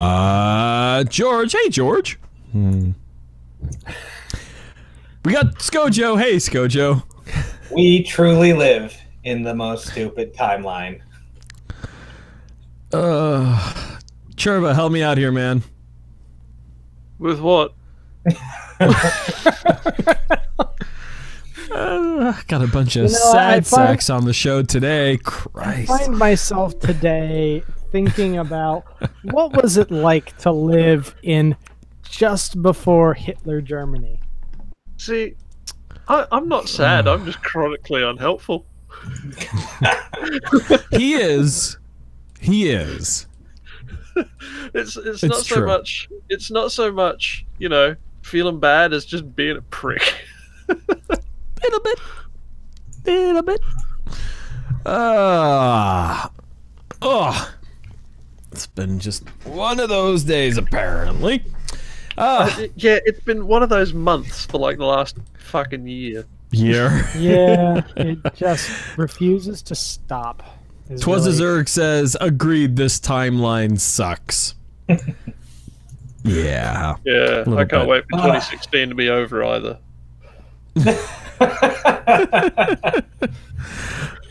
George. Hey, George. We got Skojo. Hey, Skojo. We truly live in the most stupid timeline. Churba, help me out here, man. With what? Got a bunch of sad sacks on the show today. Christ. I find myself today thinking about what was it like to live in just before Hitler Germany. See, I'm not sad. I'm just chronically unhelpful. He is. It's not so much. It's not so much, you know, feeling bad as just being a prick. Little bit. It's been just one of those days, apparently. Yeah, it's been one of those months for like the last fucking year. Yeah, it just refuses to stop. Twas as Zerg says, agreed, this timeline sucks. Yeah. Yeah, I can't wait for 2016 to be over either.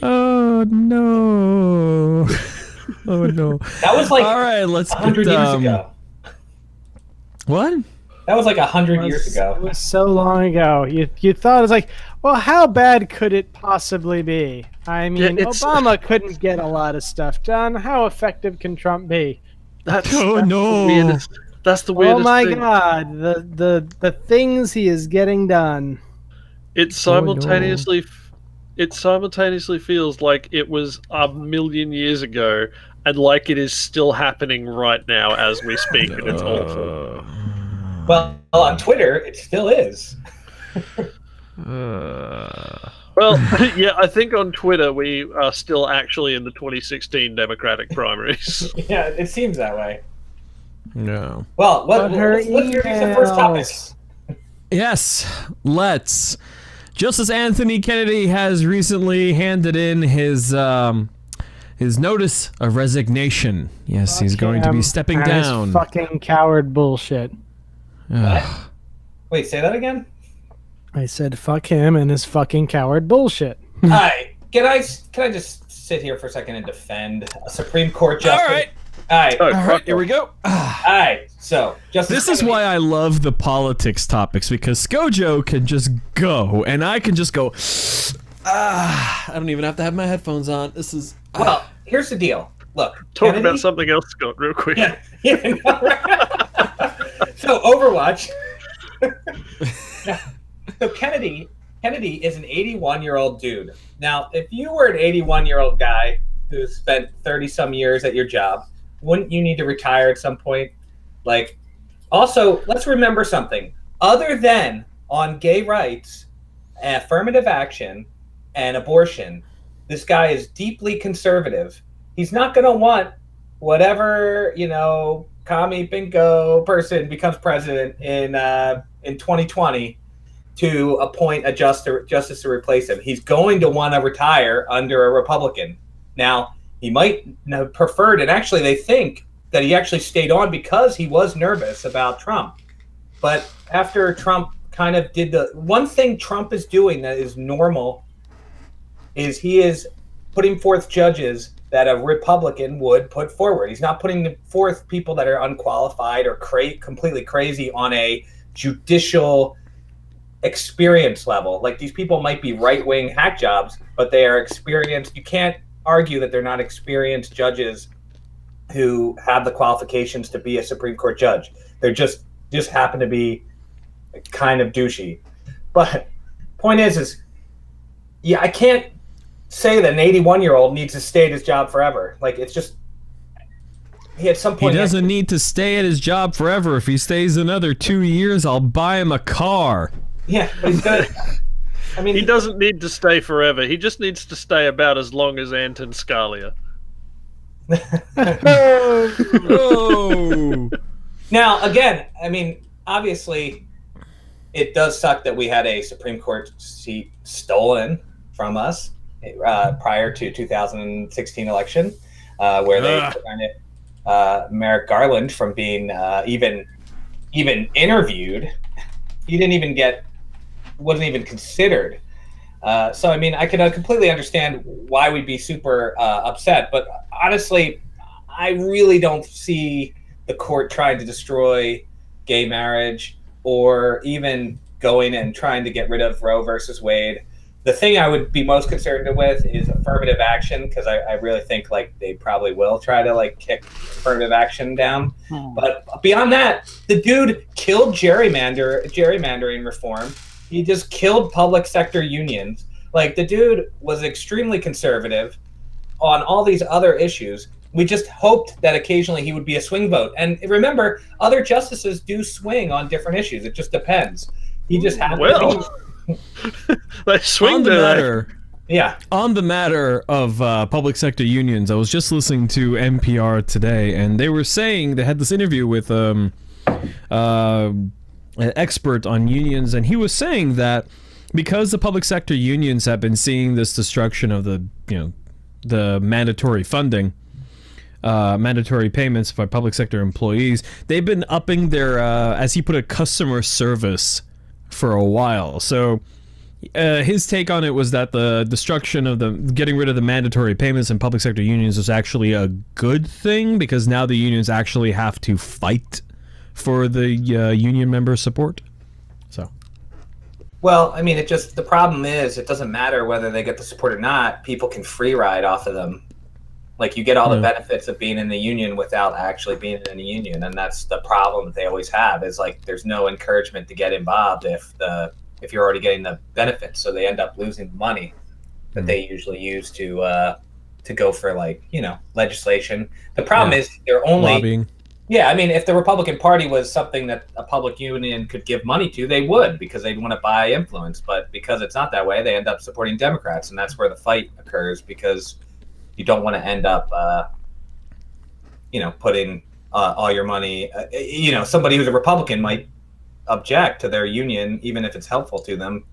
Oh no. Oh no. That was like all right, let's 100 years ago. What? That was like 100 years ago. It was so long ago. You thought it was like, well, how bad could it possibly be? I mean, Obama couldn't get a lot of stuff done. How effective can Trump be? That's no. The weirdest, that's the weirdest thing. Oh my thing. God, the things he is getting done. It simultaneously, it simultaneously feels like it was a million years ago, and like it is still happening right now as we speak, and it's awful. Well, on Twitter, it still is. Well, yeah, I think on Twitter we are still actually in the 2016 Democratic primaries. Yeah, it seems that way. No. Well, let's introduce the first topic. Yes, let's. Justice Anthony Kennedy has recently handed in his notice of resignation. Yes, he's going to be stepping down. Fucking coward bullshit. Wait, say that again? I said fuck him and his fucking coward bullshit. Alright, can I just sit here for a second and defend a Supreme Court justice? Alright, here we go. Alright, so this is why I love the politics topics, because Skojo can just go and I can just go. I don't even have to have my headphones on. This is well. Here's the deal. Look, talk about something else, Scott, real quick. Yeah. So Overwatch. So Kennedy is an 81-year-old dude. Now, if you were an 81-year-old guy who spent 30-some years at your job, wouldn't you need to retire at some point? Like, also, let's remember something. Other than on gay rights, affirmative action, and abortion, this guy is deeply conservative. He's not going to want whatever, you know, commie bingo person becomes president in 2020 to appoint a justice to replace him. He's going to want to retire under a Republican. Now, he might have preferred, and actually they think that he actually stayed on because he was nervous about Trump. But after Trump kind of did the one thing Trump is doing that is normal is he is putting forth judges that a Republican would put forward. He's not putting forth people that are unqualified or completely crazy on a judicial experience level. Like, these people might be right-wing hack jobs, but they are experienced. You can't argue that they're not experienced judges who have the qualifications to be a Supreme Court judge. They're just happen to be kind of douchey. But point is yeah, I can't say that an 81-year-old needs to stay at his job forever. Like, it's just, he at some point he doesn't need to stay at his job forever. If he stays another 2 years, I'll buy him a car. Yeah, but he's gonna. I mean, he doesn't need to stay forever. He just needs to stay about as long as Anton Scalia. Oh. Now, again, I mean, obviously, it does suck that we had a Supreme Court seat stolen from us prior to 2016 election, where they Merrick Garland from being even interviewed. He didn't even wasn't even considered. So, I mean, I can completely understand why we'd be super upset. But honestly, I really don't see the court trying to destroy gay marriage or even going and trying to get rid of Roe versus Wade. The thing I would be most concerned with is affirmative action, because I really think like they probably will try to like kick affirmative action down. But beyond that, the dude killed gerrymandering reform. He just killed public sector unions. Like, the dude was extremely conservative on all these other issues. We just hoped that occasionally he would be a swing vote. And remember, other justices do swing on different issues. It just depends. He just happened to be... They swing on the matter. Yeah. On the matter of public sector unions, I was just listening to NPR today, and they were saying they had this interview with an expert on unions, and he was saying that because the public sector unions have been seeing this destruction of the mandatory funding, mandatory payments by public sector employees, they've been upping their, as he put it, customer service for a while. So his take on it was that the destruction of getting rid of the mandatory payments in public sector unions was actually a good thing, because now the unions actually have to fight for the union member support. So, well, I mean, the problem is it doesn't matter whether they get the support or not. People can free ride off of them. Like, you get all the benefits of being in the union without actually being in a union, and that's the problem that they always have. Is like there's no encouragement to get involved if you're already getting the benefits, so they end up losing the money that they usually use to go for, like, legislation. The problem is they're only lobbying. Yeah, I mean, if the Republican Party was something that a public union could give money to, they would, because they'd want to buy influence. But because it's not that way, they end up supporting Democrats, and that's where the fight occurs, because you don't want to end up, putting all your money. Somebody who's a Republican might object to their union, even if it's helpful to them,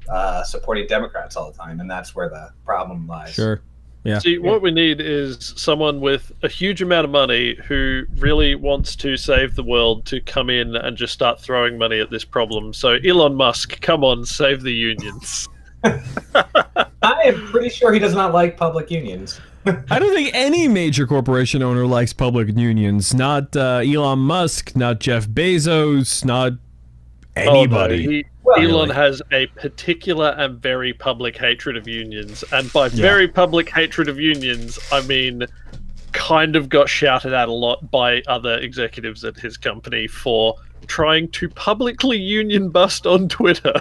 supporting Democrats all the time, and that's where the problem lies. Sure. Yeah. See, what we need is someone with a huge amount of money who really wants to save the world to come in and just start throwing money at this problem. So Elon Musk, come on, save the unions. I am pretty sure he does not like public unions. I don't think any major corporation owner likes public unions. Not Elon Musk, not Jeff Bezos, not anybody. Elon has a particular and very public hatred of unions, and by very public hatred of unions, I mean kind of got shouted at a lot by other executives at his company for trying to publicly union bust on Twitter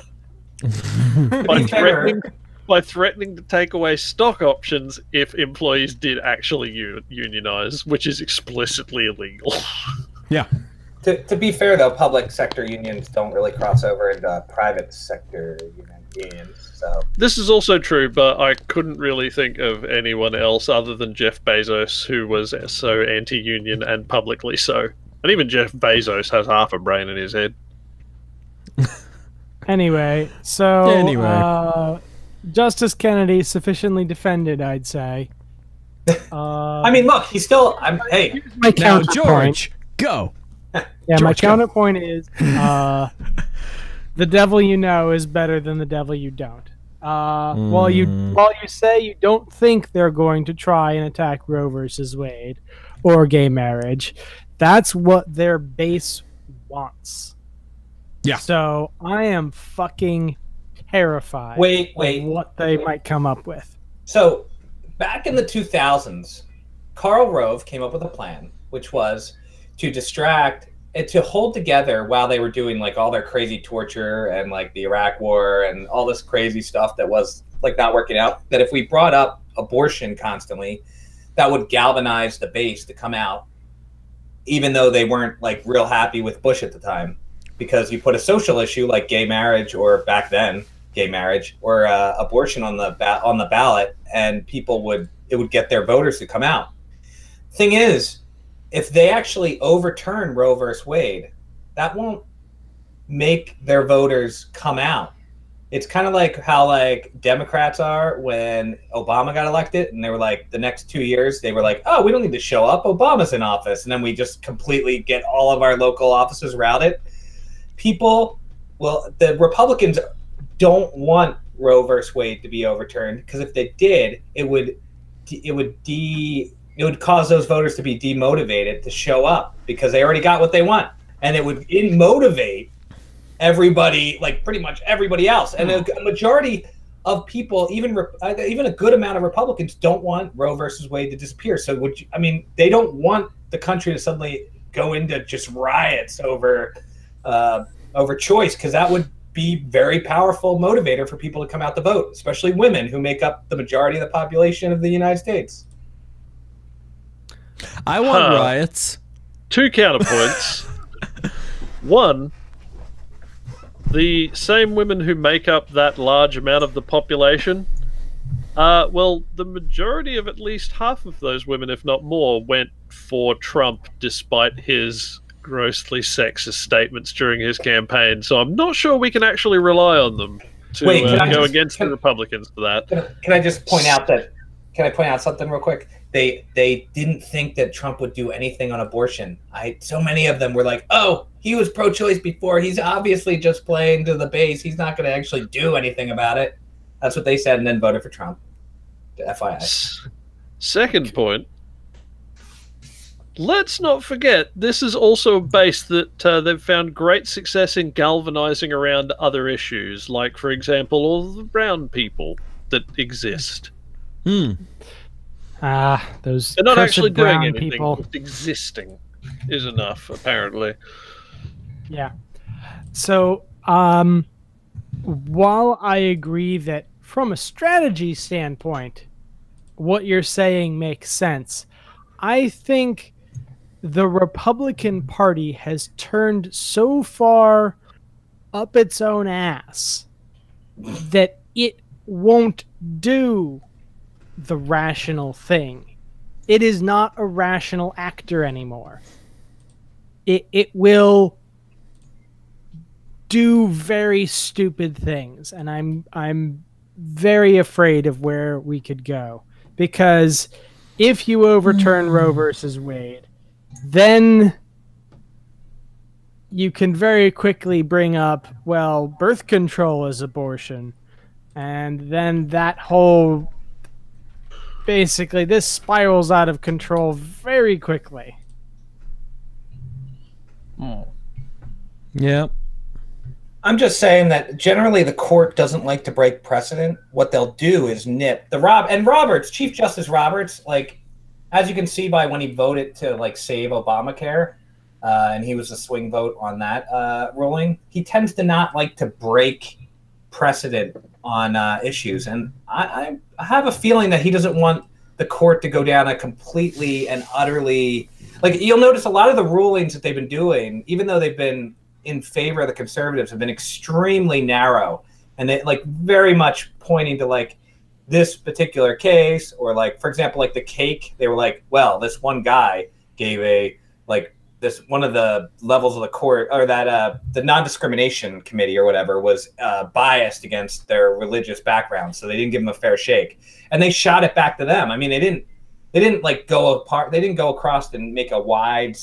by threatening to take away stock options if employees did actually unionize, which is explicitly illegal. Yeah. To be fair, though, public sector unions don't really cross over into private sector unions. So this is also true, but I couldn't really think of anyone else other than Jeff Bezos who was so anti-union and publicly so. And even Jeff Bezos has half a brain in his head. Anyway, Justice Kennedy sufficiently defended, I'd say. I mean, look, he's still. Hey, my now, George, go. Yeah, George, my counterpoint is the devil you know is better than the devil you don't. While you say you don't think they're going to try and attack Roe versus Wade or gay marriage, that's what their base wants. Yeah. So I am fucking terrified. Wait. Of what they might come up with. So back in the 2000s, Karl Rove came up with a plan, which was to distract and to hold together while they were doing like all their crazy torture and like the Iraq war and all this crazy stuff that was like not working out, that if we brought up abortion constantly, that would galvanize the base to come out, even though they weren't like real happy with Bush at the time, because you put a social issue like gay marriage, or back then gay marriage, or abortion on the ballot, and it would get their voters to come out. Thing is, if they actually overturn Roe versus Wade, that won't make their voters come out. It's kind of like how like Democrats are when Obama got elected, and they were like the next 2 years they were like, oh, we don't need to show up, Obama's in office, and then we just completely get all of our local offices routed. The Republicans don't want Roe versus Wade to be overturned, because if they did, it would cause those voters to be demotivated to show up because they already got what they want, and it would motivate everybody, like pretty much everybody else. And a majority of people, even a good amount of Republicans, don't want Roe versus Wade to disappear. So they don't want the country to suddenly go into just riots over choice, because that would be very powerful motivator for people to come out to vote, especially women who make up the majority of the population of the United States. I want riots. 2 counterpoints. One, the same women who make up that large amount of the population, the majority of at least half of those women, if not more, went for Trump despite his grossly sexist statements during his campaign. So I'm not sure we can actually rely on them to go against the Republicans for that. Can I just point out something real quick? They didn't think that Trump would do anything on abortion. So many of them were like, oh, he was pro-choice before. He's obviously just playing to the base. He's not going to actually do anything about it. That's what they said, and then voted for Trump. FYI. Second point, let's not forget, this is also a base that they've found great success in galvanizing around other issues, like, for example, all the brown people that exist. Those They're not actually doing brown anything. people. Just existing is enough, apparently. Yeah. So, while I agree that from a strategy standpoint, what you're saying makes sense, I think the Republican Party has turned so far up its own ass that it won't do the rational thing. It is not a rational actor anymore. It will do very stupid things, and I'm very afraid of where we could go, because if you overturn Roe versus Wade, then you can very quickly bring up, well, birth control is abortion, and then that whole, basically, this spirals out of control very quickly. Yeah. I'm just saying that generally the court doesn't like to break precedent. What they'll do is nip Roberts, Chief Justice Roberts, like, as you can see by when he voted to like save Obamacare, and he was a swing vote on that ruling, he tends to not like to break precedent on issues. And I have a feeling that he doesn't want the court to go down a completely and utterly, like, you'll notice a lot of the rulings that they've been doing, even though they've been in favor of the conservatives, have been extremely narrow, and they like very much pointing to like this particular case, or like, for example, like the cake, they were like, well, this one guy gave a, like, this one of the levels of the court, or that the non-discrimination committee or whatever was biased against their religious background, so they didn't give him a fair shake, and they shot it back to them. I mean, they didn't like go apart, they didn't go across and make a wide,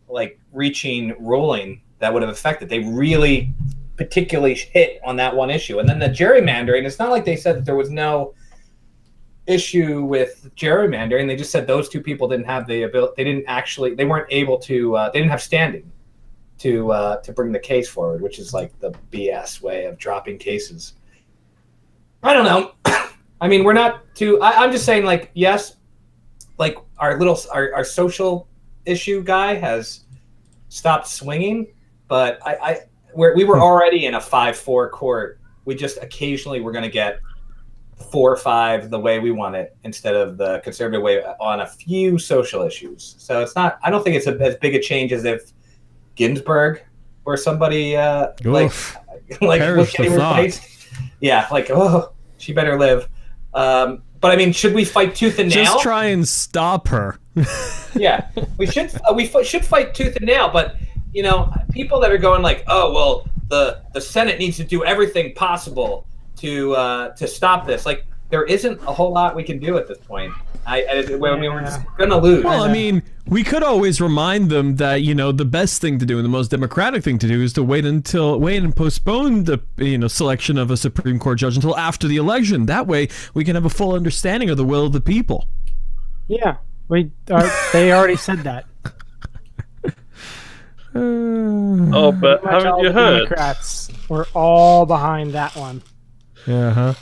like, reaching ruling that would have affected. They really particularly hit on that one issue. And then the gerrymandering, it's not like they said that there was no issue with gerrymandering. They just said those two people didn't have the ability, they weren't able to, they didn't have standing to bring the case forward, which is like the BS way of dropping cases. I don't know. I mean, we're not too, I'm just saying, like, yes, like our social issue guy has stopped swinging, but we were already in a 5-4 court. We just occasionally we're going to get 4 or 5 the way we want it instead of the conservative way on a few social issues. So it's not, I don't think it's as big a change as if Ginsburg or somebody like was getting replaced. Yeah, like, oh, she better live. But I mean, should we fight tooth and nail? Just try and stop her. Yeah, we should fight tooth and nail, but you know, people that are going like, oh, well, the Senate needs to do everything possible to stop this. Like, there isn't a whole lot we can do at this point. We're just gonna lose. Well, I mean, we could always remind them that, you know, the best thing to do and the most democratic thing to do is to wait and postpone the, you know, selection of a Supreme Court judge until after the election. That way, we can have a full understanding of the will of the people. Yeah, they already said that. Oh, but haven't you heard? Democrats were all behind that one. Yeah, huh?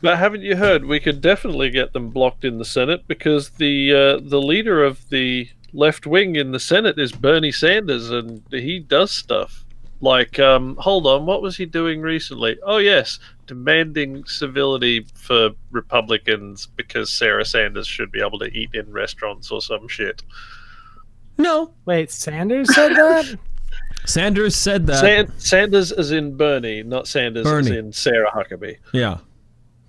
But haven't you heard? We could definitely get them blocked in the Senate because the leader of the left wing in the Senate is Bernie Sanders, and he does stuff like hold on, what was he doing recently? Oh yes, demanding civility for Republicans because Sarah Sanders should be able to eat in restaurants or some shit. No. Wait, Sanders said that? Sanders said that. Sanders as in Bernie, not Sanders as in Sarah Huckabee. Yeah.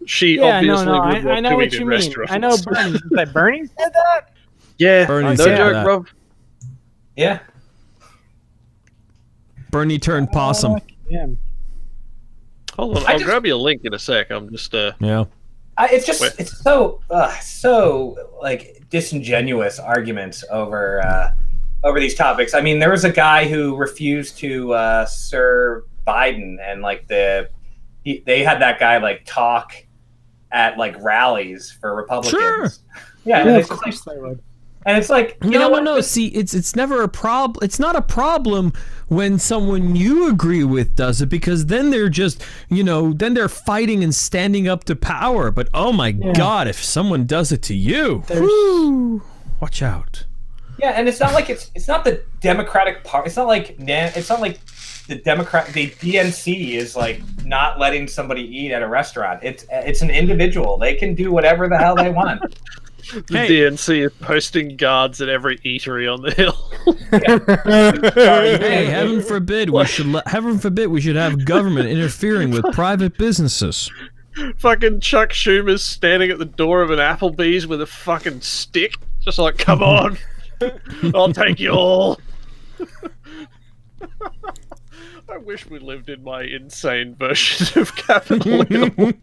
She obviously would want I know to what eat you in mean. restaurants. I know Bernie. But Bernie said that? Yeah, Bernie no said joke, that. Rob. Yeah. Bernie turned possum. Yeah. Hold on, I'll grab you a link in a sec. I'm just Yeah. It's just it's so like disingenuous arguments over these topics. I mean, there was a guy who refused to serve Biden, and like they had that guy like talk at like rallies for Republicans. Sure. Yeah, Yeah, and of it's course they would. And it's like, you know what? No. See, it's never a problem. It's not a problem when someone you agree with does it, because then they're just, you know, then they're fighting and standing up to power. But oh my God, if someone does it to you, whew, watch out. Yeah, and it's not like it's not the Democratic Party. It's not like the DNC is like not letting somebody eat at a restaurant. It's an individual. They can do whatever the hell they want. The DNC is posting guards at every eatery on the hill. Hey, heaven forbid we should have government interfering with private businesses. Fucking Chuck Schumer's standing at the door of an Applebee's with a fucking stick, just like, come on, I'll take you all. I wish we lived in my insane version of Capitol Hill.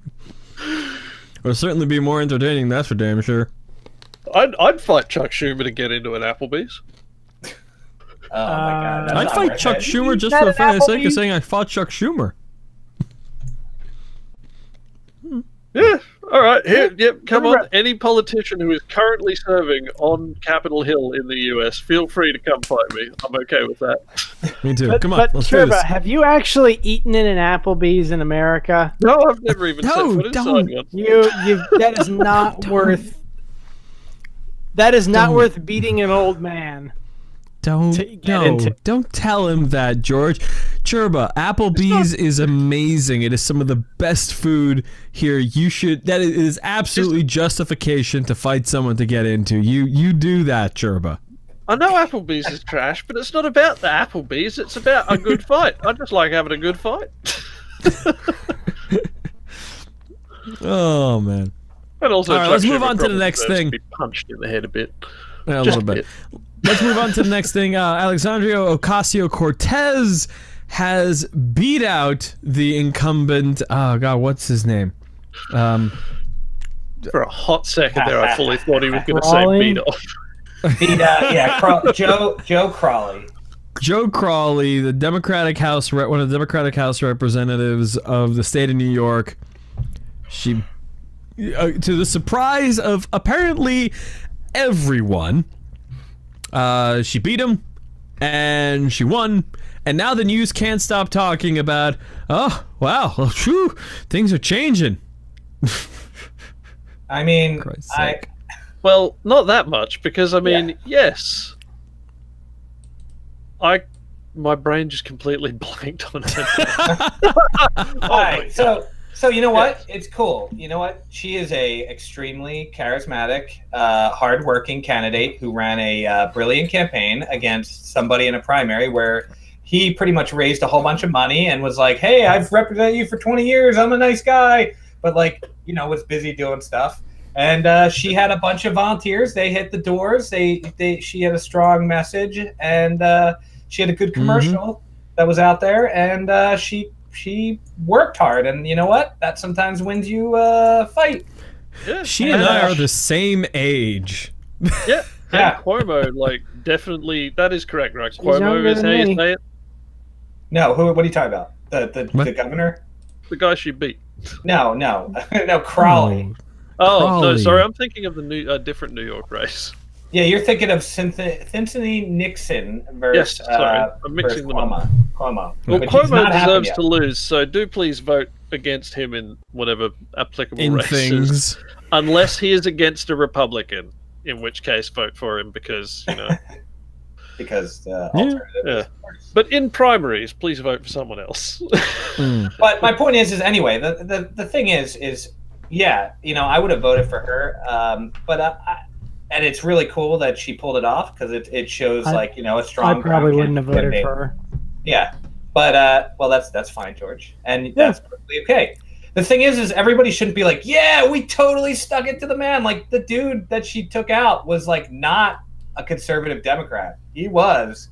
It'll certainly be more entertaining, that's for damn sure. I'd fight Chuck Schumer to get into an Applebee's. Oh my God! I'd fight Chuck Schumer just for the sake of saying I fought Chuck Schumer. Yeah, all right. Here, yep, come on. Any politician who is currently serving on Capitol Hill in the US, feel free to come fight me. I'm okay with that. Me too. Come on, but let's do this. Trevor, have you actually eaten in an Applebee's in America? No, I've never even set foot inside one. That is not worth. That is not worth beating an old man. Don't tell him that, George. Churba, Applebee's is amazing. It is some of the best food here. That is absolutely justification to fight someone to get into. You do that, Churba. I know Applebee's is trash, but it's not about the Applebee's. It's about a good fight. I just like having a good fight. Oh man. And also, all right, let's move on to the next thing. Be punched in the head a bit. Yeah, a little bit. Let's move on to the next thing. Alexandria Ocasio-Cortez has beat out the incumbent. Oh God, what's his name? For a hot second there, I fully thought he was going to say beat off. Joe Crowley. Joe Crowley, the Democratic House, one of the Democratic House representatives of the state of New York. She, to the surprise of apparently everyone, she beat him, and she won, and now the news can't stop talking about, oh, wow, whew, things are changing. I mean, well, not that much, because, I mean, yes. My brain just completely blanked on it. Alright, so you know what? It's cool. You know what? She is a extremely charismatic, hardworking candidate who ran a brilliant campaign against somebody in a primary where he pretty much raised a whole bunch of money and was like, "Hey, I've represented you for 20 years. I'm a nice guy," but like, you know, was busy doing stuff. And she had a bunch of volunteers. They hit the doors. She had a strong message, and she had a good commercial. that was out there, and she worked hard, and you know what? That sometimes wins you a fight. Yeah, She and I are the same age. yeah. Yeah. And Cuomo, like, definitely, that is correct, right? She's Cuomo younger is than how you me. say it. No, what are you talking about? What? The governor? The guy she beat. No, Crowley. Oh no, Crowley. sorry, I'm thinking of the different New York race. Yeah, you're thinking of Cynthia Nixon versus Yes, sorry, I'm mixing them up. Cuomo. Well, which has Cuomo not happened deserves yet. to lose, so do please vote against him in whatever applicable In races, things. unless he is against a Republican, in which case vote for him because Because alternative. Yeah. But in primaries, please vote for someone else. But my point is anyway, the thing is yeah, I would have voted for her, but and it's really cool that she pulled it off because it shows a strong. I probably wouldn't have voted candidate. for her. Yeah, but well, that's fine, George, and that's perfectly okay. The thing is everybody shouldn't be like, yeah, we totally stuck it to the man. Like the dude that she took out was like not a conservative Democrat. He was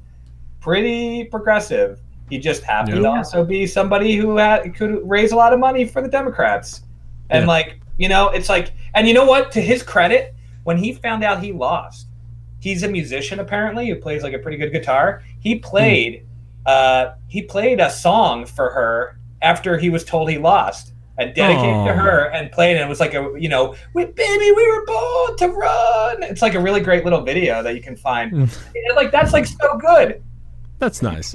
pretty progressive. He just happened to also be somebody who could raise a lot of money for the Democrats. And it's like, and you know what? To his credit, when he found out he lost, he's a musician apparently who plays like a pretty good guitar. He played a song for her after he was told he lost and dedicated to her and played it. It was like baby, we were born to run. It's like a really great little video that you can find. And that's like so good. That's nice.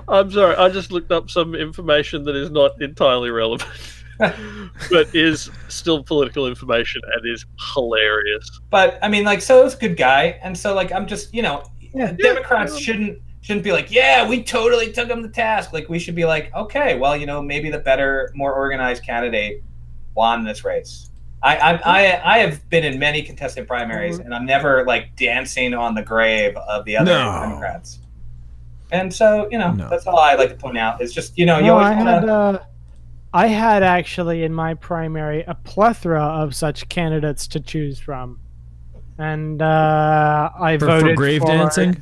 I'm sorry, I just looked up some information that is not entirely relevant, but is still political information and is hilarious. But I mean, so it's a good guy, and so I'm just Democrats shouldn't be like, yeah, we totally took him to task. Like we should be like, okay, well, maybe the better, more organized candidate won this race. I have been in many contested primaries, and I'm never dancing on the grave of the other Democrats. And so that's all I like to point out. It's just you always I had actually in my primary a plethora of such candidates to choose from, and I voted for grave dancing.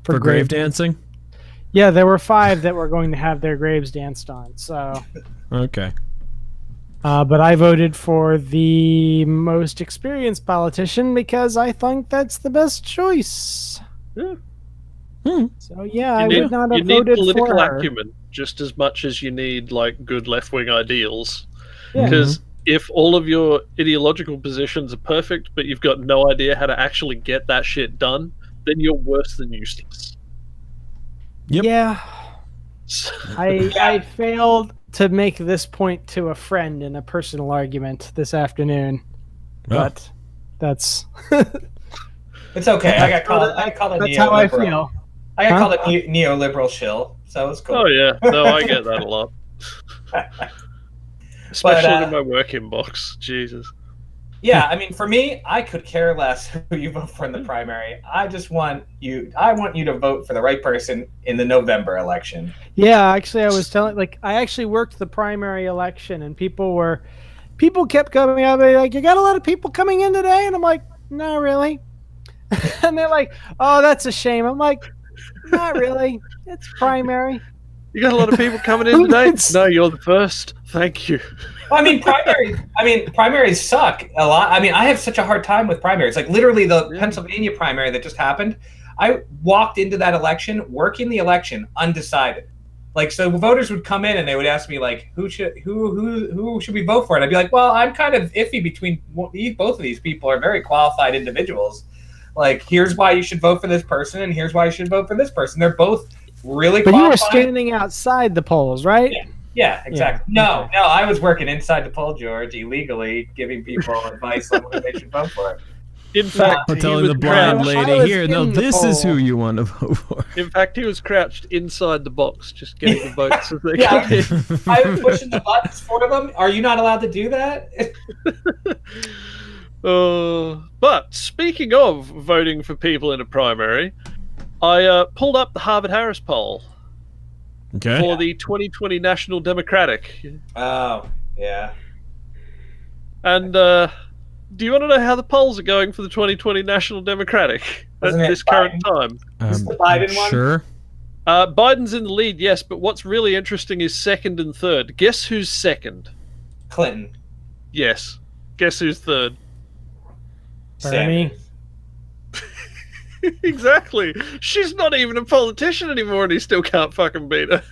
For grave dancing. Yeah, there were 5 that were going to have their graves danced on. So okay. But I voted for the most experienced politician because I think that's the best choice. Yeah. So yeah, I would not have voted for her. You need political acumen just as much as you need good left-wing ideals. Yeah. Because if all of your ideological positions are perfect, but you've got no idea how to actually get that shit done, then you're worse than useless. Yep. Yeah. I failed to make this point to a friend in a personal argument this afternoon, but that's it's okay. I got called a that's how I feel. I got called a neoliberal shill, so it's cool. Oh yeah, no, I get that a lot. Especially in my work inbox. Jesus. Yeah, I mean, for me, I could care less who you vote for in the primary. I want you to vote for the right person in the November election. Yeah, actually, I was telling, I actually worked the primary election, and people kept coming up, like, you got a lot of people coming in today? And I'm like, not really. And they're like, oh, that's a shame. I'm like, not really. It's primary. You got a lot of people coming in today? No, you're the first. Thank you. Well, primaries suck a lot. I mean, I have such a hard time with primaries. Like literally the Pennsylvania primary that just happened, I walked into that election, working the election, undecided. So voters would come in and they would ask me who should we vote for? And I'd be like, well, I'm kind of iffy between both of these people are very qualified individuals. Here's why you should vote for this person, and here's why you should vote for this person. They're both really qualified. But you were standing outside the polls, right? Yeah, exactly. No, I was working inside the poll, George, illegally giving people advice on who they should vote for. In fact, Or telling the blind lady, here, no, this is who you want to vote for. In fact, he was crouched inside the box, just getting the votes as they come in. I was pushing the buttons for them. Are you not allowed to do that? But speaking of voting for people in a primary, I pulled up the Harvard-Harris poll for the 2020 National Democratic. Oh, yeah. And Do you want to know how the polls are going for the 2020 National Democratic at Wasn't it this current time? Is the Biden one? Sure. Biden's in the lead, yes, but what's really interesting is second and third. Guess who's second? Clinton. Yes. Guess who's third? Bernie. Sanders. Exactly. She's not even a politician anymore, and he still can't fucking beat her.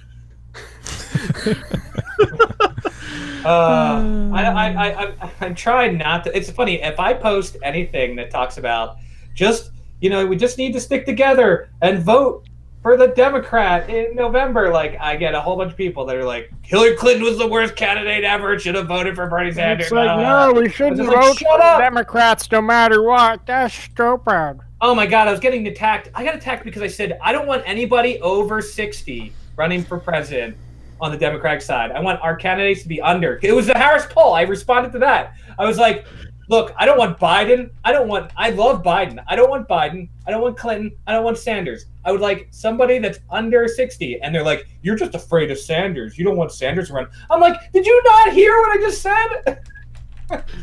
I'm trying not to. It's funny if I post anything that talks about just we just need to stick together and vote for the Democrat in November. Like I get a whole bunch of people that are like, Hillary Clinton was the worst candidate ever. Should have voted for Bernie Sanders. It's like, no, we shouldn't just like, vote shut for up. Democrats no matter what. That's stupid. Oh my God, I was getting attacked. I got attacked because I said I don't want anybody over 60 running for president on the Democratic side. I want our candidates to be under. It was the Harris poll. I responded to that. I was like, look, I don't want Biden. I love Biden. I don't want Biden. I don't want Clinton. I don't want Sanders. I would like somebody that's under 60. And they're like, you're just afraid of Sanders. You don't want Sanders to run. I'm like, did you not hear what I just said?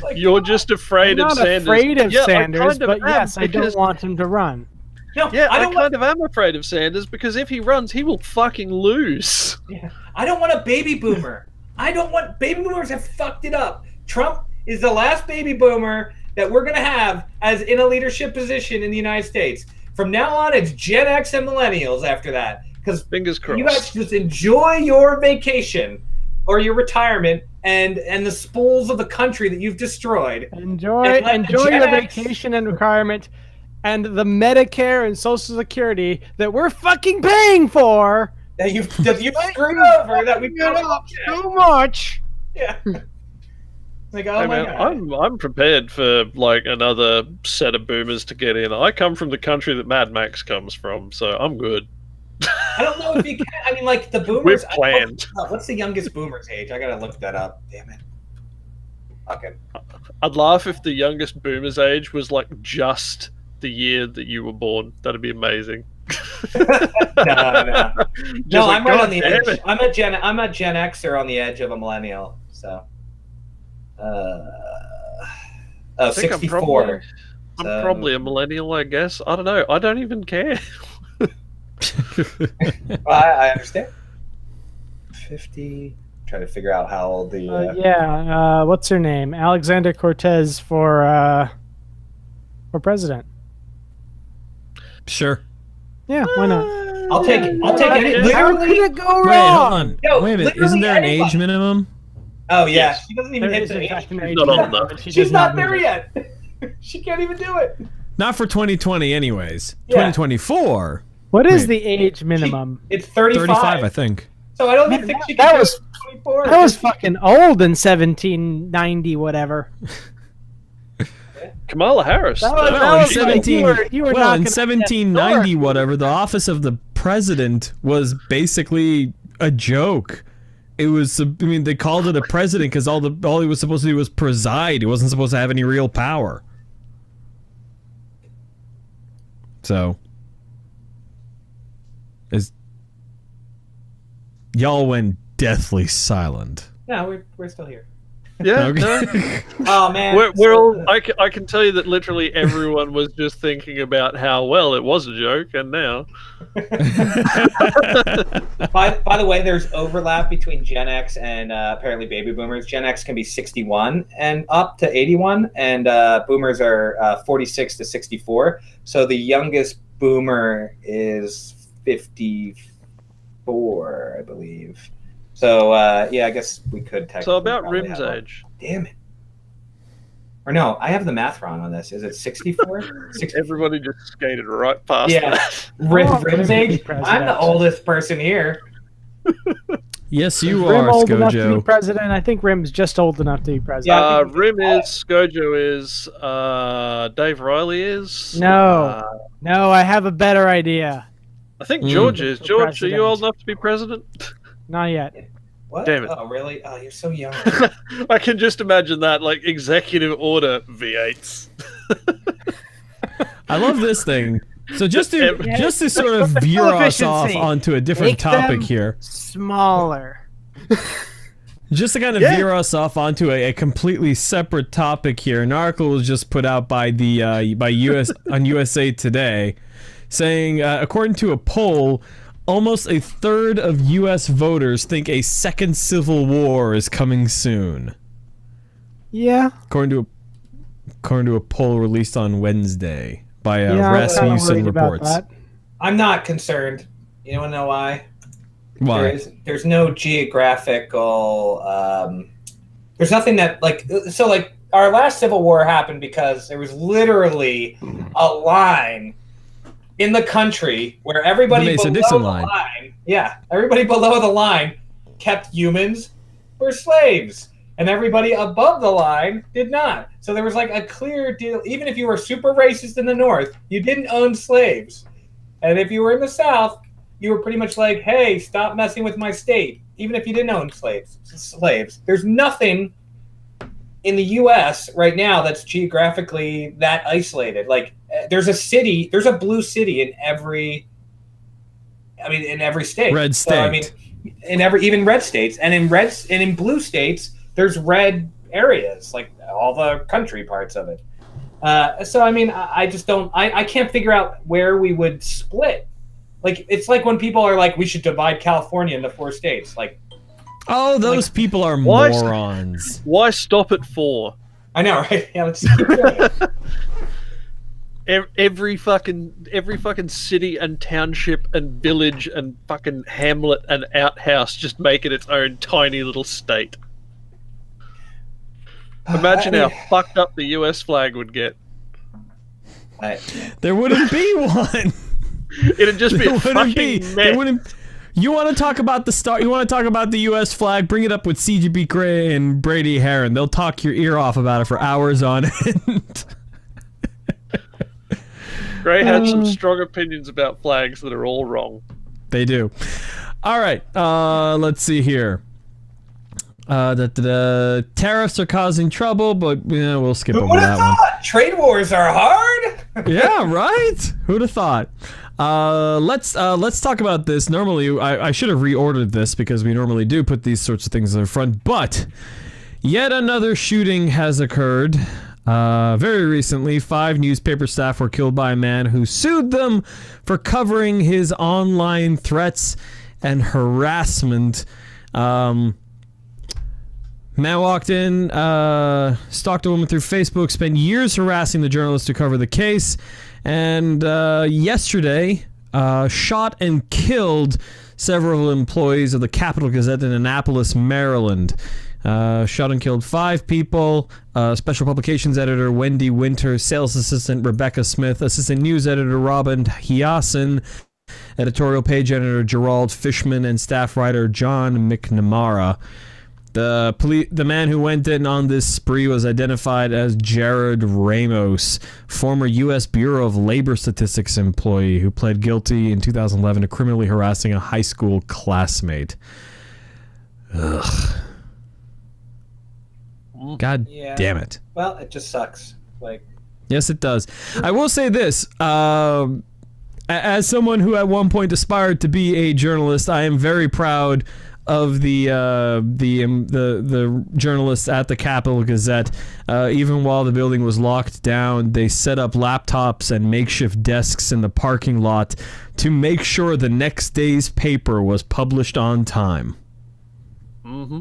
Like, You're just afraid of Sanders. I'm not afraid of Yeah, I Sanders, kind of but am, yes, I don't because- want him to run. no, Yeah, I don't kind of am afraid of Sanders because if he runs, he will fucking lose. Yeah. I don't want a baby boomer. Baby boomers have fucked it up. Trump is the last baby boomer that we're going to have as in a leadership position in the United States. From now on, it's Gen X and millennials after that. Because Fingers crossed. you guys just enjoy your vacation or your retirement and the spools of the country that you've destroyed. Enjoy And let the your Gen X- vacation and retirement and the Medicare and Social Security that we're fucking paying for. That you've screwed over. That we've Get up so much. Yeah. Like, oh Hey my man, God. I'm prepared for like another set of boomers to get in. I come from the country that Mad Max comes from, so I'm good. I don't know if you can. I mean, like the boomers. We've planned. What's the youngest boomer's age? I gotta look that up. Damn it. Okay. I'd laugh if the youngest boomer's age was like just the year that you were born. That'd be amazing. No. Just No, like, I'm right God on the damn edge. it. I'm at Gen X or on the edge of a millennial. So. I think 64. I'm probably a millennial, I guess. I don't know. I don't even care. Well, I understand. 50. Trying to figure out how old the. What's her name? Alexander Cortez for president. Sure. Yeah, why not? I'll take any. How could Literally. it go Wait, hold wrong? on. Yo, Wait a minute. literally Isn't there an anybody. age minimum? Oh yeah, Yes. she doesn't even There hit is the in age. fact an age not old limit, enough. but she She's does not meet there it. yet. She can't even do it. Not for 2020, anyways. Yeah. 2024. What is Wait. the age minimum? It's 35. 35, I think. So I don't Man, think she that can was- do 24. I was fucking old in 1790, whatever. Kamala Harris. That was- Well, that in was like 17, you were well, in knocking on 1790, that door. whatever, the office of the president was basically a joke. It was, I mean, they called it a president because all he was supposed to do was preside. He wasn't supposed to have any real power. So, y'all went deathly silent. No, we're still here. Yeah. Okay. No. Oh man, We're all. I can tell you that literally everyone was just thinking about how well it was a joke, and now. By the way, there's overlap between Gen X and apparently baby boomers. Gen X can be 61 and up to 81, and boomers are 46 to 64. So the youngest boomer is 54, I believe. So yeah, I guess we could technically. So about probably Rim's have one. age. Damn it. Or no, I have the math wrong on this. Is it 64? Everybody just skated right past Yeah. that. Rim's age? President. I'm the oldest person here. Yes, you Rim are, old enough to be Skojo. president? I think Rim's just old enough to be president. Yeah, I think we Rim can call is, Skojo is, Dave Riley is. No. No, I have a better idea. I think Mm. George is. For George, are president. you old enough to be president? Not yet. What? Damn it. Oh, really? Oh, you're so young. I can just imagine that, like, executive order V8s. I love this thing. So just to sort of veer us off Efficiency. onto a different Make topic them here. Smaller. Just to kind of veer us off onto a completely separate topic here, an article was just put out by the by US on USA Today, saying according to a poll, almost a third of U.S. voters think a second civil war is coming soon. Yeah. According to a poll released on Wednesday by Rasmussen Reports. I'm not concerned. You want to know why? Why? There's no geographical. There's nothing that like our last civil war happened because there was literally a line in the country where everybody below the line, everybody below the line kept humans were slaves, and everybody above the line did not. So there was like a clear deal. Even if you were super racist in the North, you didn't own slaves, and if you were in the South, you were pretty much like, hey, stop messing with my state, even if you didn't own slaves. There's nothing in the U.S. right now that's geographically that isolated. Like, there's a blue city in every state. Red state. So, I mean, even red states, and in blue states, there's red areas, like all the country parts of it. So, I mean, I just don't. I can't figure out where we would split. Like, it's like when people are like, we should divide California into 4 states. Like, oh, those people are morons. Why stop at 4? I know, right? Yeah, let's keep going. Every fucking city and township and village and fucking hamlet and outhouse just make it its own tiny little state. Imagine how fucked up the US flag would get. There wouldn't be one. It'd just be a fucking mess. You want to talk about You want to talk about the U.S. flag? Bring it up with CGB Gray and Brady Heron. They'll talk your ear off about it for hours on end. Gray had some strong opinions about flags that are all wrong. They do. All right. Let's see here. The tariffs are causing trouble, but we'll skip over that one. Trade wars are hard. Yeah, right. Who'd have thought? Let's talk about this. Normally, I should have reordered this because we normally do put these sorts of things in the front, but yet another shooting has occurred. Very recently, 5 newspaper staff were killed by a man who sued them for covering his online threats and harassment. Man walked in, stalked a woman through Facebook, spent years harassing the journalist to cover the case, and yesterday shot and killed several employees of the Capital Gazette in Annapolis, Maryland. Shot and killed 5 people. Special publications editor Wendy Winter, sales assistant Rebecca Smith, assistant news editor Robin Hiason, editorial page editor Gerald Fishman, and staff writer John McNamara. The man who went in on this spree was identified as Jared Ramos, former U.S. Bureau of Labor Statistics employee who pled guilty in 2011 to criminally harassing a high school classmate. Ugh. God damn it. Well, it just sucks. Like, yes, it does. I will say this. As someone who at one point aspired to be a journalist, I am very proud of the journalists at the Capital Gazette. Even while the building was locked down, they set up laptops and makeshift desks in the parking lot to make sure the next day's paper was published on time. Mm-hmm.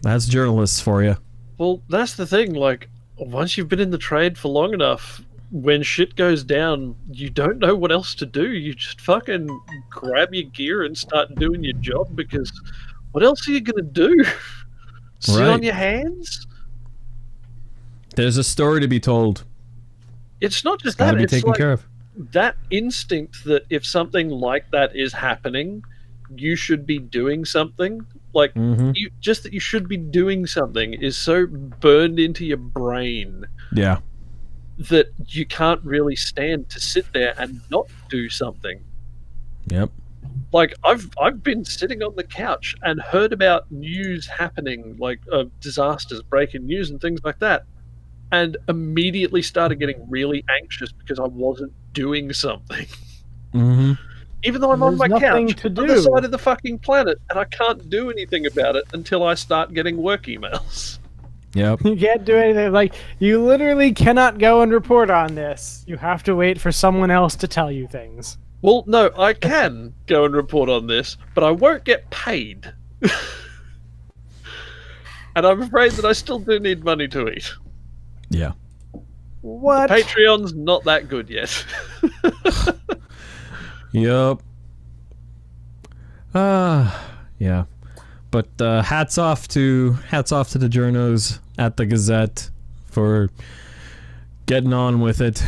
That's journalists for you. Well, that's the thing. Like, once you've been in the trade for long enough, when shit goes down, you don't know what else to do. You just fucking grab your gear and start doing your job, because what else are you going to do? Sit on your hands? There's a story to be told. It's not just It's gotta that. be It's taken like care of. that instinct that if something like that is happening, you should be doing something. Like, just that you should be doing something is so burned into your brain. Yeah. That you can't really stand to sit there and not do something. Yep. Like, I've been sitting on the couch and heard about news happening, like disasters, breaking news and things like that, and immediately started getting really anxious because I wasn't doing something. Even though I'm on There's my nothing couch to on the do. side of the fucking planet, and I can't do anything about it until I start getting work emails. Yep. You can't do anything. Like, you literally cannot go and report on this. You have to wait for someone else to tell you things. Well, no, I can go and report on this, but I won't get paid. And I'm afraid that I still do need money to eat. Yeah. What? Patreon's not that good yet. Yep. Yeah. But hats off to the journos at the Gazette for getting on with it.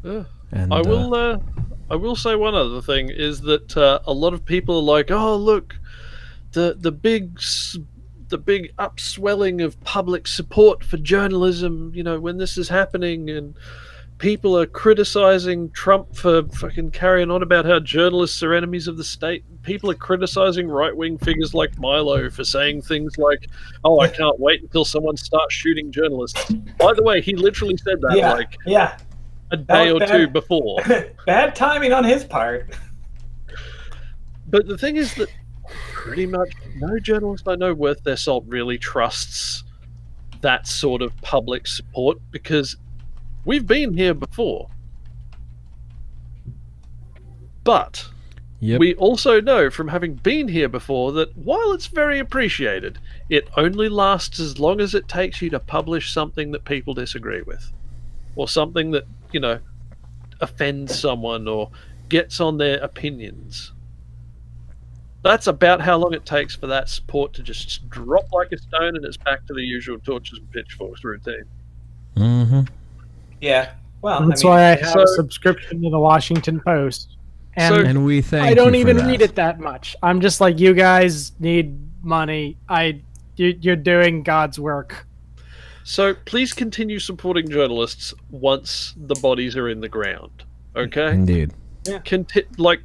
And I will say one other thing is that a lot of people are like, "Oh, look, the big upswelling of public support for journalism, you know, when this is happening, and people are criticizing Trump for fucking carrying on about how journalists are enemies of the state. People are criticizing right-wing figures like Milo for saying things like, oh, I can't wait until someone starts shooting journalists." By the way, he literally said that a day or two before. Bad timing on his part. But the thing is that pretty much no journalist I know worth their salt really trusts that sort of public support, because we've been here before. But we also know from having been here before that while it's very appreciated, it only lasts as long as it takes you to publish something that people disagree with, or something that, you know, offends someone or gets on their opinions. That's about how long it takes for that support to just drop like a stone, and it's back to the usual torches and pitchforks routine. Mm-hmm. Yeah. Well, That's why I have a subscription to the Washington Post. And we thank I don't you for even that. read it that much. I'm just like, you guys need money. You're doing God's work. So please continue supporting journalists once the bodies are in the ground. Okay? Indeed. Yeah.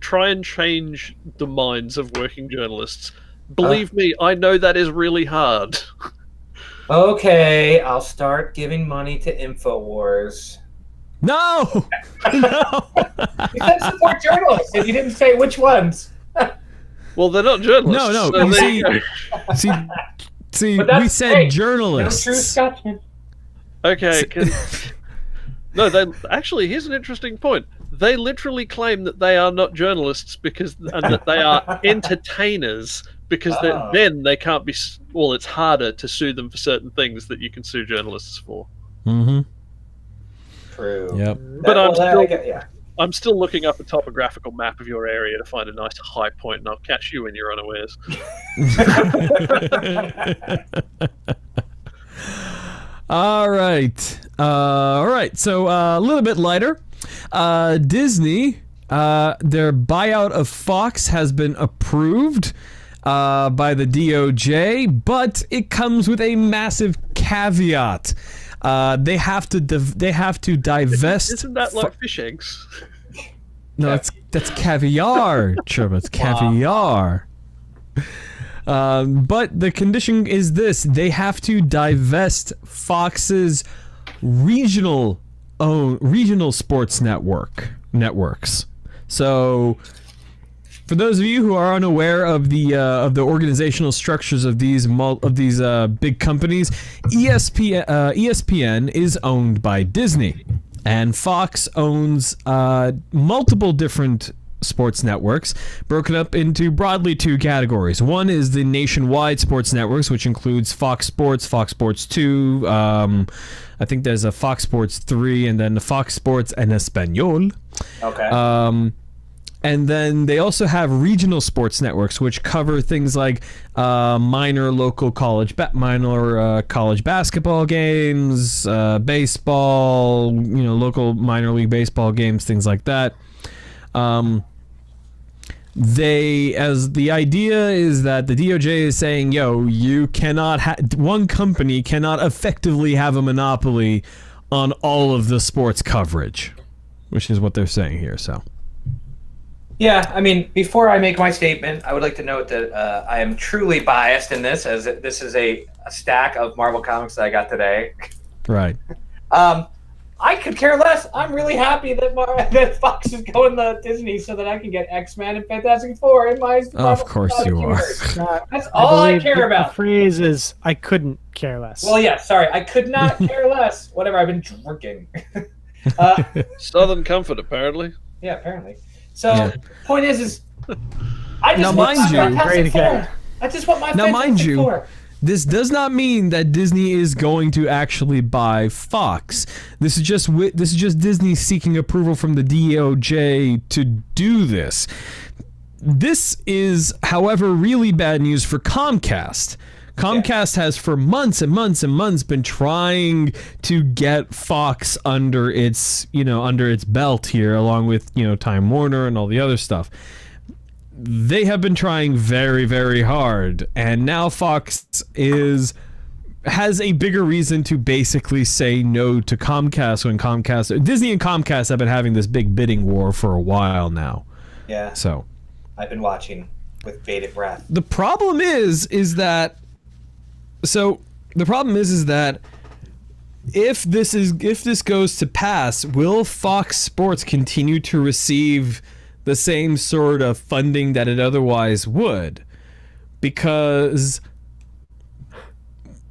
Try and change the minds of working journalists. Believe me, I know that is really hard. Okay, I'll start giving money to InfoWars. No! No! You said support journalists, and you didn't say which ones. Well, they're not journalists. No, so you there see, you go. see, But that's we said great. journalists. No true Scotsman. Okay. No, actually, here's an interesting point. They literally claim that they are not journalists and that they are entertainers, because then they can't be. Well, it's harder to sue them for certain things that you can sue journalists for. Mm-hmm. True. Yep. But I'm still looking up a topographical map of your area to find a nice high point, and I'll catch you when you're unawares. All right. So a little bit lighter. Disney, their buyout of Fox has been approved by the DOJ, but it comes with a massive caveat. They have to divest. Isn't that like fish eggs? No, that's caviar, Trevor. It's caviar. But the condition is this: they have to divest Fox's regional sports networks. So, for those of you who are unaware of the organizational structures of these big companies, ESPN is owned by Disney, and Fox owns multiple different sports networks, broken up into broadly two categories. One is the nationwide sports networks, which includes Fox Sports, Fox Sports 2, I think there's a Fox Sports 3, and then the Fox Sports en Español. Okay. And then they also have regional sports networks, which cover things like minor college basketball games, baseball, local minor league baseball games, things like that. The idea is that the DOJ is saying, you cannot one company cannot effectively have a monopoly on all of the sports coverage, which is what they're saying here. So, yeah, I mean, before I make my statement, I would like to note that I am truly biased in this, as this is a stack of Marvel comics that I got today. Right. I could care less. I'm really happy that that Fox is going to Disney so that I can get X-Men and Fantastic Four in my Of course you are. That's all I care about. The phrase is, I couldn't care less. Well, yeah, sorry. I could not care less. Whatever, I've been drinking. Southern Comfort, apparently. Yeah, apparently. So, point is I just Now, want mind my you- Fantastic Four. I just want my Now, mind Fantastic you, Four. This does not mean that Disney is going to actually buy Fox. This is just Disney seeking approval from the DOJ to do this. This is, however, really bad news for Comcast. Comcast has for months and months and months been trying to get Fox under its belt here, along with, Time Warner and all the other stuff. They have been trying very, very hard, and now Fox has a bigger reason to basically say no to Comcast when Disney and Comcast have been having this big bidding war for a while now. Yeah. So I've been watching with bated breath. the problem is that if this goes to pass, will Fox Sports continue to receive the same sort of funding that it otherwise would? Because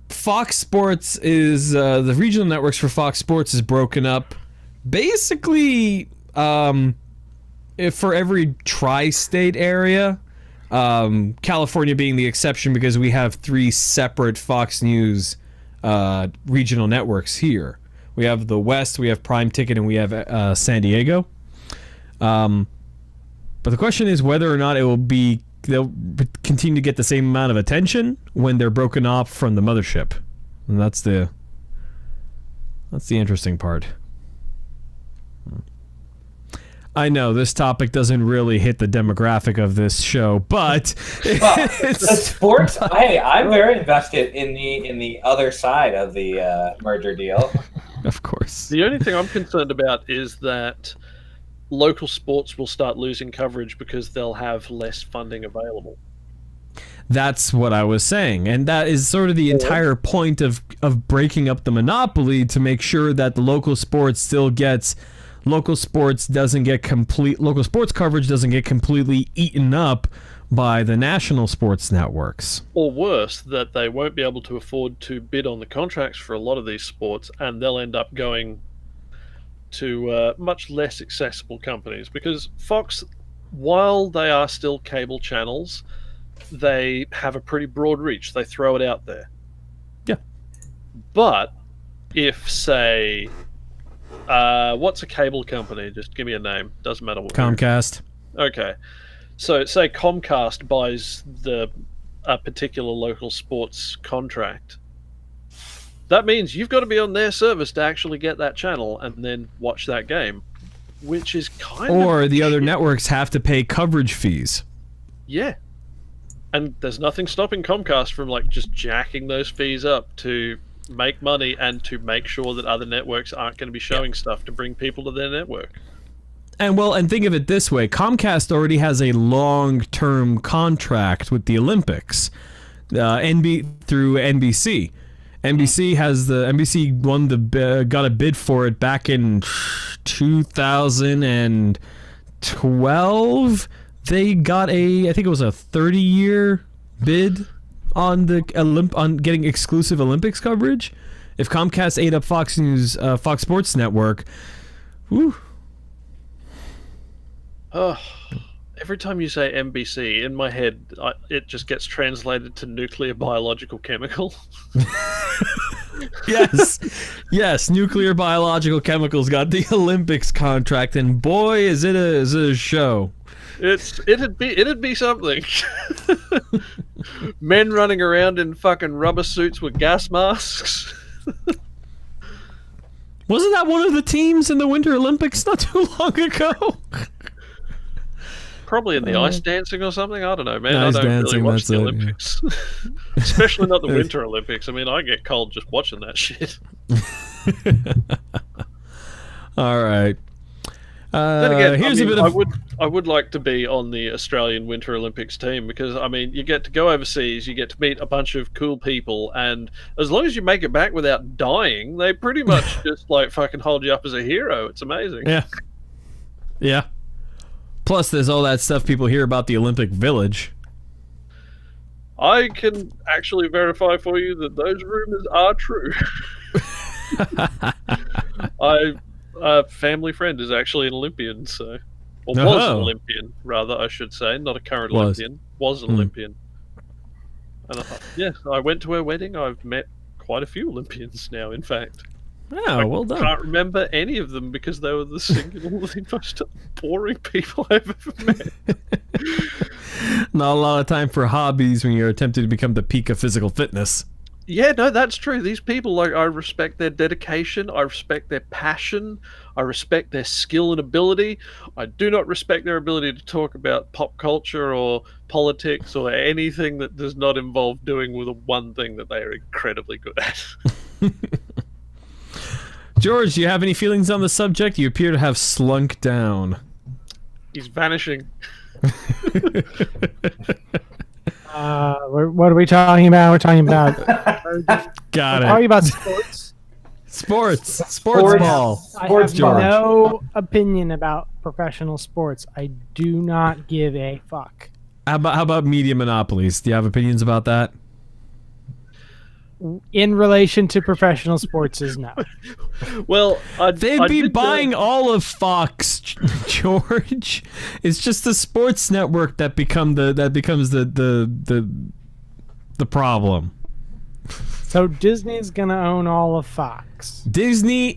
Fox Sports is the regional networks for Fox Sports is broken up basically if for every tri-state area, California being the exception because we have 3 separate Fox News regional networks here. We have the West, we have Prime Ticket, and we have San Diego. But the question is whether or not they'll continue to get the same amount of attention when they're broken off from the mothership. And that's the interesting part. I know this topic doesn't really hit the demographic of this show, but the sports. Hey, I'm very invested in the other side of the merger deal. Of course. The only thing I'm concerned about is that local sports will start losing coverage because they'll have less funding available. That's what I was saying, and that is sort of the entire point of breaking up the monopoly, to make sure that the local sports coverage doesn't get completely eaten up by the national sports networks. Or worse, that they won't be able to afford to bid on the contracts for a lot of these sports, and they'll end up going to much less accessible companies, because Fox, while they are still cable channels, they have a pretty broad reach. They throw it out there. Yeah. But if, say, what's a cable company? Just give me a name. Doesn't matter what. Comcast. Okay. So say Comcast buys a particular local sports contract. That means you've got to be on their service to actually get that channel and then watch that game, which is kind of... Or the other networks have to pay coverage fees. Yeah. And there's nothing stopping Comcast from just jacking those fees up to make money and to make sure that other networks aren't going to be showing stuff to bring people to their network. And think of it this way. Comcast already has a long-term contract with the Olympics through NBC. NBC got a bid for it back in 2012. They got I think it was a 30-year bid on getting exclusive Olympics coverage. If Comcast ate up Fox News, Fox Sports Network, whew. Oh, every time you say NBC, in my head, it just gets translated to nuclear, biological, chemical. Yes, nuclear, biological, chemicals got the Olympics contract, and boy, is it a show. It'd be something. Men running around in fucking rubber suits with gas masks. Wasn't that one of the teams in the Winter Olympics not too long ago? Probably in the ice dancing or something. I don't know, man. Ice I don't dancing, really watch the that's it, Olympics. Especially not the Winter Olympics. I mean, I get cold just watching that shit. All right. Then again, here's I mean, a bit of. I would like to be on the Australian Winter Olympics team because I mean you get to go overseas, you get to meet a bunch of cool people, and as long as you make it back without dying, they pretty much just like fucking hold you up as a hero. It's amazing. Yeah. Yeah. Plus, there's all that stuff people hear about the Olympic Village. I can actually verify for you that those rumors are true. A family friend is actually an Olympian, so or was an Olympian, rather, I should say, not a current Olympian. Was an Olympian. And I went to her wedding. I've met quite a few Olympians now, in fact. Oh, well done. I can't remember any of them because they were the singularly most boring people I've ever met. Not a lot of time for hobbies when you're attempting to become the peak of physical fitness. Yeah, no, that's true. These people, like, I respect their dedication. I respect their passion. I respect their skill and ability. I do not respect their ability to talk about pop culture or politics or anything that does not involve doing with the one thing that they are incredibly good at. George, do you have any feelings on the subject? You appear to have slunk down. He's vanishing. What are we talking about? We're talking about. Got it. Talking about sports. Sports ball. I have George. no opinion about professional sports. I do not give a fuck. How about media monopolies? Do you have opinions about that? In relation to professional sports, is no. Well, They'd be buying all of Fox, George. It's just the sports network that becomes the problem. So Disney's gonna own all of Fox. Disney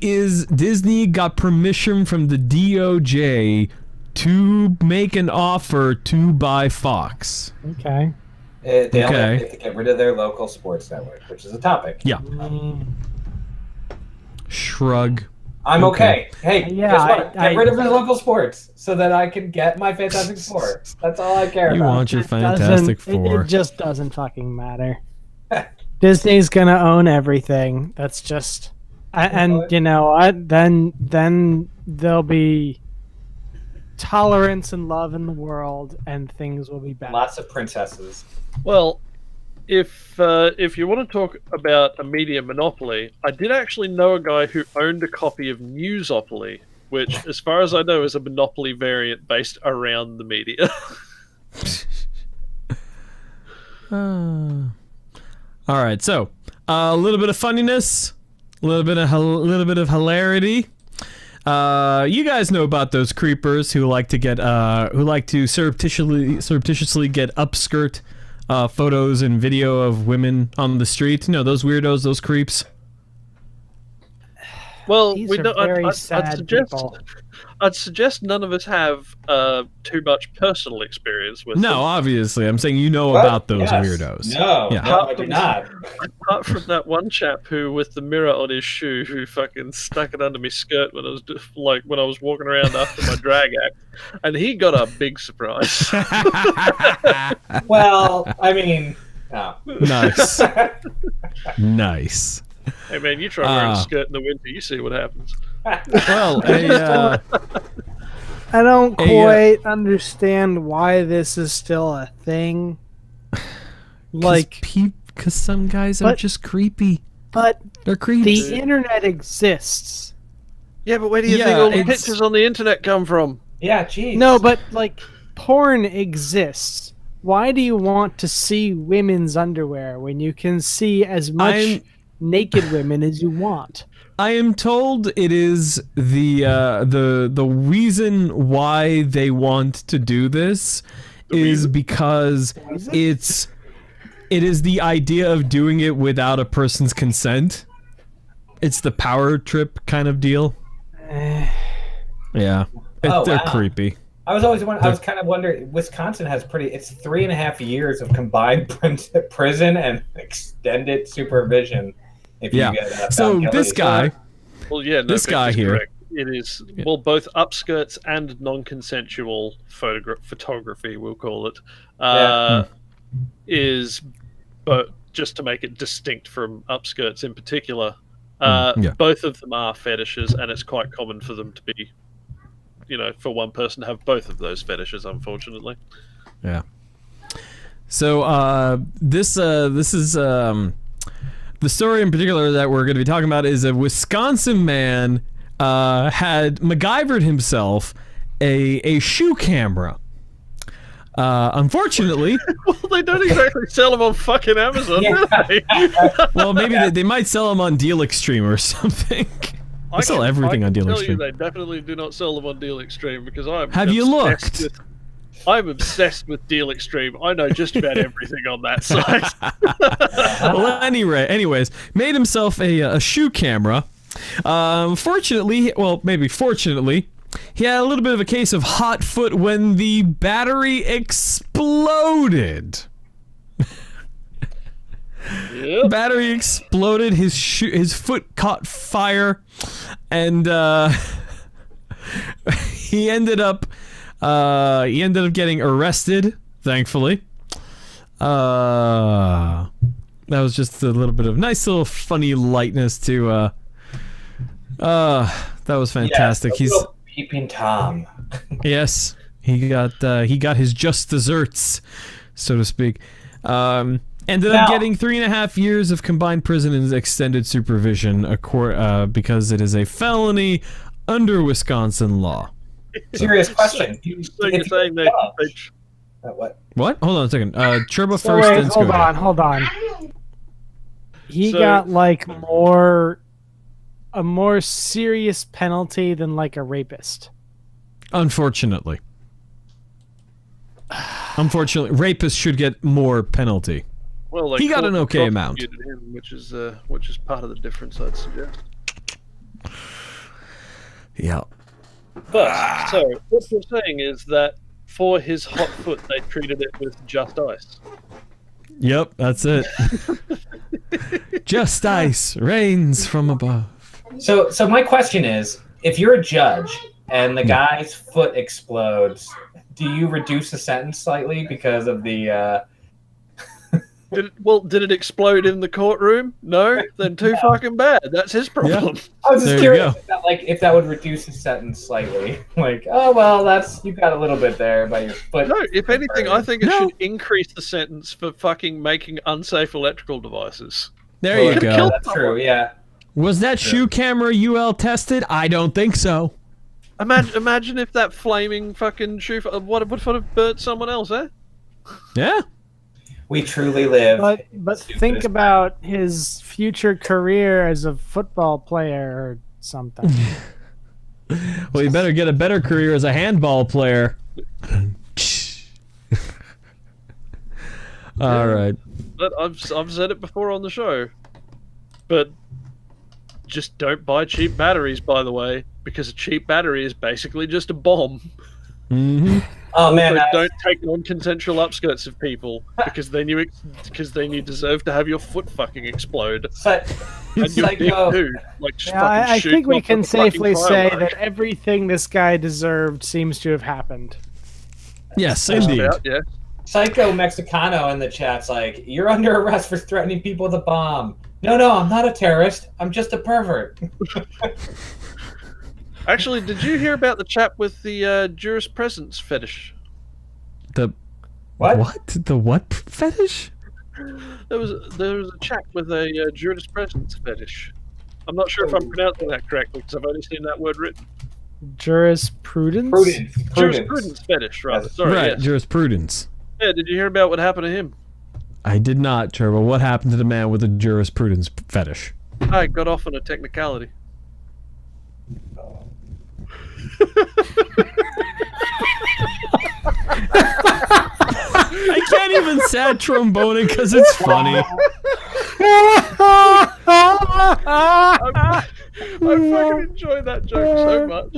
got permission from the DOJ to make an offer to buy Fox. Okay. They only have to get rid of their local sports network, which is a topic. Yeah. Shrug. I'm okay. Hey, Yeah, guess what? Get rid of the local sports so that I can get my Fantastic Four. That's all I care You about. want your Fantastic Four. It just doesn't fucking matter. Disney's gonna own everything. That's just, and you know what? Then there'll be tolerance and love in the world, and things will be better. Lots of princesses. Well, if you want to talk about a media monopoly, I did actually know a guy who owned a copy of Newsopoly, which, as far as I know, is a monopoly variant based around the media. All right, so a little bit of funniness, a little bit of hilarity. You guys know about those creepers who like to surreptitiously get upskirt photos and video of women on the street. You know, those weirdos, those creeps. Well, These we are don't. very sad people. I'd suggest none of us have too much personal experience with No, them. obviously, I'm saying you know about those weirdos. No, Yeah. no, I do not. Apart from that one chap who, with the mirror on his shoe, who fucking stuck it under my skirt when I was walking around after my drag act, and he got a big surprise. Well, I mean, no. Nice, nice. Hey man, you try wearing a skirt in the winter, you see what happens. Well, I don't quite understand why this is still a thing. Like, because some guys are just creepy. but They're creeps. the internet exists. Yeah, but where do you think all the pictures on the internet come from? Yeah, geez. No, but like, porn exists. Why do you want to see women's underwear when you can see as much naked women as you want? I am told it is the reason why they want to do this is because it is the idea of doing it without a person's consent. It's the power trip kind of deal. Yeah, they're creepy. I was kind of wondering. Wisconsin has it's 3.5 years of combined prison and extended supervision. If you get so this guy, well, yeah, no, this guy here, correct. It is both upskirts and non-consensual photography. We'll call it is, but just to make it distinct from upskirts in particular, both of them are fetishes, and it's quite common for them to be for one person to have both of those fetishes, unfortunately. Yeah. So this is the story in particular that we're going to be talking about is a Wisconsin man had MacGyvered himself a shoe camera. Unfortunately, Well, they don't exactly sell them on fucking Amazon, do they? well, maybe they might sell them on Deal Extreme or something. They sell everything on Deal Extreme. They definitely do not sell them on Deal Extreme because Have you looked? I'm obsessed with Deal Extreme. I know just about everything on that site. Well, anyways, made himself a shoe camera. Fortunately, he had a little bit of a case of hot foot when the battery exploded. Yep. Battery exploded. His foot caught fire, and he ended up getting arrested. Thankfully, that was just a little bit of nice little funny lightness to. That was fantastic. Yeah, He's Peeping Tom. Yes, he got his just desserts, so to speak. Ended up getting 3.5 years of combined prison and extended supervision, because it is a felony under Wisconsin law. Serious question. So you're saying they What? What? Hold on a second. Turbo So first, wait, then Skoda. hold on. He So- got like a more serious penalty than like a rapist. Unfortunately, rapists should get more penalty. Well, they He got an court okay amount. prosecuted him, which is part of the difference, I'd suggest. Yeah. But so what you're saying is that for his hot foot, they treated it with just ice. Yep, that's it. Just ice rains from above. So my question is, if you're a judge and the guy's foot explodes, do you reduce the sentence slightly because of the? Did it explode in the courtroom? No, then too fucking bad. That's his problem. I was just There you curious go. if that would reduce the sentence slightly. Like, oh well, you got a little bit there by your foot. No, if anything, I think it No. should increase the sentence for fucking making unsafe electrical devices. There you Could've go. killed That's true. Yeah. Was that shoe camera UL tested? I don't think so. Imagine if that flaming fucking shoe. What would have burnt someone else, eh? Yeah. We truly live. But Stupid think as- about his future career as a football player or something. Well, you better get a better career as a handball player. All right. But I've said it before on the show. But just don't buy cheap batteries, by the way, because a cheap battery is basically just a bomb. Mm-hmm. Oh man, So don't take non-consensual upskirts of people because then you deserve to have your foot fucking explode and your dick Psycho. too. Like just Yeah, fucking I shoot think we off can with a fucking safely say firework. that everything this guy deserved seems to have happened. Yes, Just indeed. about, yeah. Psycho Mexicano in the chat's like, you're under arrest for threatening people with a bomb. No, I'm not a terrorist. I'm just a pervert. Actually, did you hear about the chap with the jurispresence fetish? The What? The what fetish? There was a chap with a jurispresence fetish. I'm not sure if I'm pronouncing that correctly because I've only seen that word written. Jurisprudence? Prudence. Jurisprudence fetish, rather. Sorry, Right, yes. jurisprudence. Yeah, did you hear about what happened to him? I did not, Turbo. What happened to the man with the jurisprudence fetish? I got off on a technicality. I can't even sad trombone it because it's funny. I fucking enjoy that joke so much.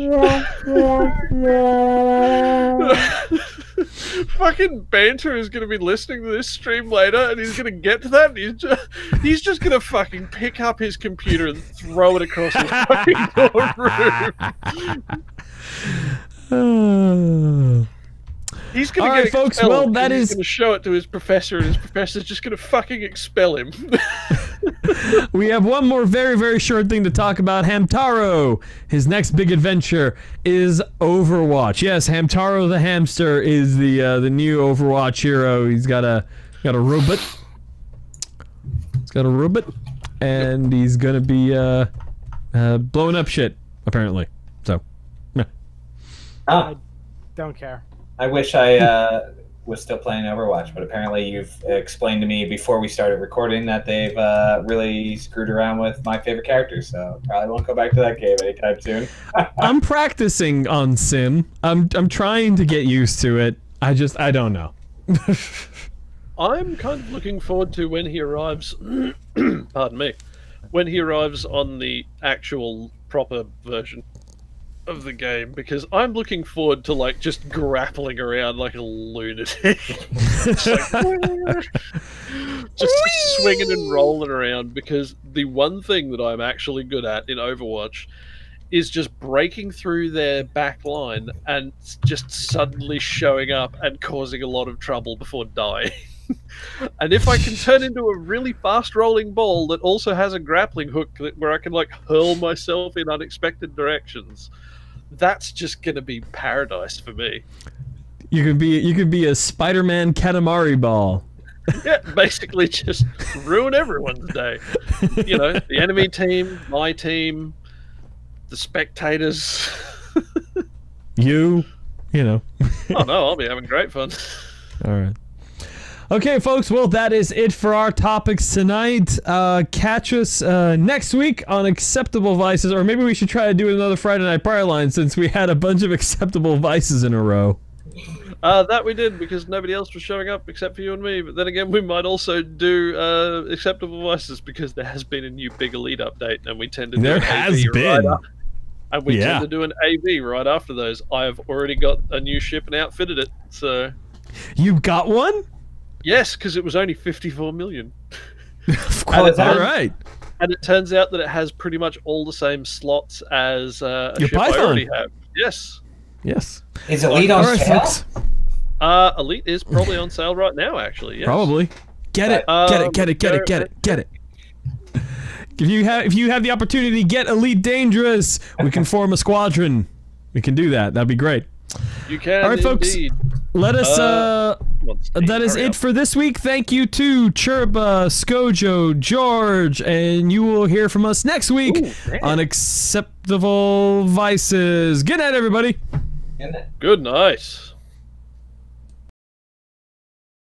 Fucking Banter is gonna be listening to this stream later, and he's gonna get to that, and he's just gonna fucking pick up his computer and throw it across his fucking room. He's gonna All get right, folks, expelled, well, that and he's is- gonna show it to his professor, and his professor's just gonna fucking expel him. We have one more very, very short thing to talk about. Hamtaro, his next big adventure is Overwatch. Yes, Hamtaro the hamster is the new Overwatch hero. He's got a robot. He's got a robot, and he's gonna be blowing up shit apparently. So, yeah. Oh, Don't care. I wish I was still playing Overwatch, but apparently you've explained to me before we started recording that they've really screwed around with my favorite characters, so probably won't go back to that game anytime soon. I'm practicing on Sim. I'm trying to get used to it. I don't know. I'm kind of looking forward to when he arrives. Pardon me. When he arrives on the actual proper version of the game, because I'm looking forward to like just grappling around like a lunatic, just swinging and rolling around. Because the one thing that I'm actually good at in Overwatch is just breaking through their back line and just suddenly showing up and causing a lot of trouble before dying. And if I can turn into a really fast rolling ball that also has a grappling hook where I can like hurl myself in unexpected directions, that's just gonna be paradise for me. You could be a Spider-Man Katamari ball. Yeah, basically just ruin everyone's day. You know, the enemy team, my team, the spectators. You know. Oh no, I'll be having great fun. All right. Okay, folks, well, that is it for our topics tonight. Catch us next week on Acceptable Vices, or maybe we should try to do another Friday Night Prior Line since we had a bunch of Acceptable Vices in a row. That we did because nobody else was showing up except for you and me. But then again, we might also do Acceptable Vices because there has been a new Big Elite update, and we tend to do There an has AV been. Right and we tend to do an AV right after those. I have already got a new ship and outfitted it, so... You got one? Yes, because it was only 54 million. Of course. All right. And it turns out that it has pretty much all the same slots as a Your ship Python. I already have. Yes. Yes. Is Elite on All right, sale? folks. Elite is probably on sale right now, actually. Yes. Probably. Get it. Get it. If you have the opportunity, get Elite Dangerous. We can form a squadron. We can do that. That'd be great. You can. All right, folks. indeed. Let us. That is hurry it up. for this week. Thank you to Chirba, Skojo, George, and you will hear from us next week Ooh, damn. on Acceptable Vices. Good night, everybody. Isn't it? Good night.